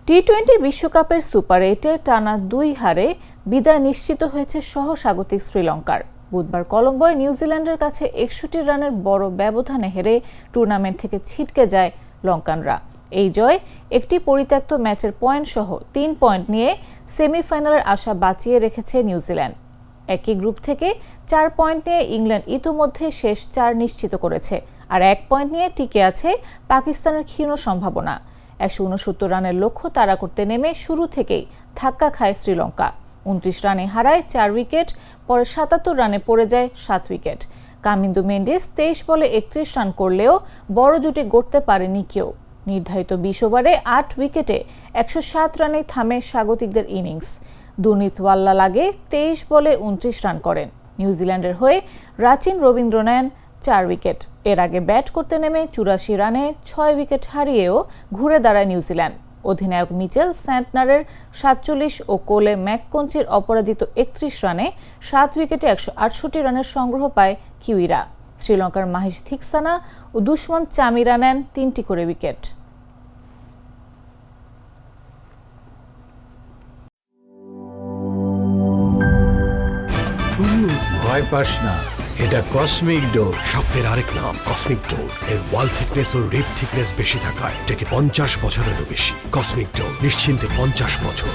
টি-20 বিশ্বকাপের সুপার 8-এ টানা 2 হারে বিদায় নিশ্চিত হয়েছে সহ-স্বাগতিক শ্রীলঙ্কার। বুধবার কলম্বোয় নিউজিল্যান্ডের কাছে 61 রানের বড় ব্যবধানে হেরে টুর্নামেন্ট থেকে ছিটকে যায় লঙ্কানরা। এই জয় একটি পরিত্যক্ত ম্যাচের পয়েন্ট সহ 3 পয়েন্ট নিয়ে সেমিফাইনালের আশা বাঁচিয়ে রেখেছে নিউজিল্যান্ড। একই গ্রুপ থেকে 4 পয়েন্ট নিয়ে ইংল্যান্ড ইতোমধ্যে শেষ 4 নিশ্চিত করেছে, আর 1 পয়েন্ট নিয়ে টিকে আছে পাকিস্তানের ক্ষীণ সম্ভাবনা। 169 রানের লক্ষ্য তাড়া করতে নেমে শুরু থেকেই ধাক্কা খায় শ্রীলঙ্কা। 29 রানে হারায় 4 উইকেট, পরে 77 রানে পড়ে যায় 7 উইকেট। কামিন্দু মেন্ডিস 23 বলে 31 রান করলেও বড় জুটি গড়তে পারেনি কেউ। নির্ধারিত 20 ওভারে 8 উইকেটে 107 রানে থামে স্বাগতিকদের ইনিংস। দুর্নীতওয়াল্লা লাগে 23 বলে 29 রান করেন। নিউজিল্যান্ডের হয়ে রাচিন রবীন্দ্র নেন 4 উইকেট। এর আগে ব্যাট করতে নেমে 84 রানে 6 উইকেট হারিয়েও ঘুরে দাঁড়ায় নিউজিল্যান্ড। অধিনায়ক মিচেল স্যান্টনারের 47 ও কোলে ম্যাককঞ্চির অপরাজিত 31 রানে 7 উইকেটে 168 রানের সংগ্রহ পায় কিউইরা। শ্রীলঙ্কার মাহিশ থিকসানা ও দুশমন চামিরা নেন 3টি করে উইকেট। ভয় পাস না, এটা কসমিক ডোজ। শব্দের আরেক নাম কসমিক ডোর। এর ওয়াল থিকনেস ও রিপ থিকনেস বেশি থাকায় টেকে 50 বছরেরও বেশি। কসমিক ডোর, নিশ্চিন্তে 50 বছর।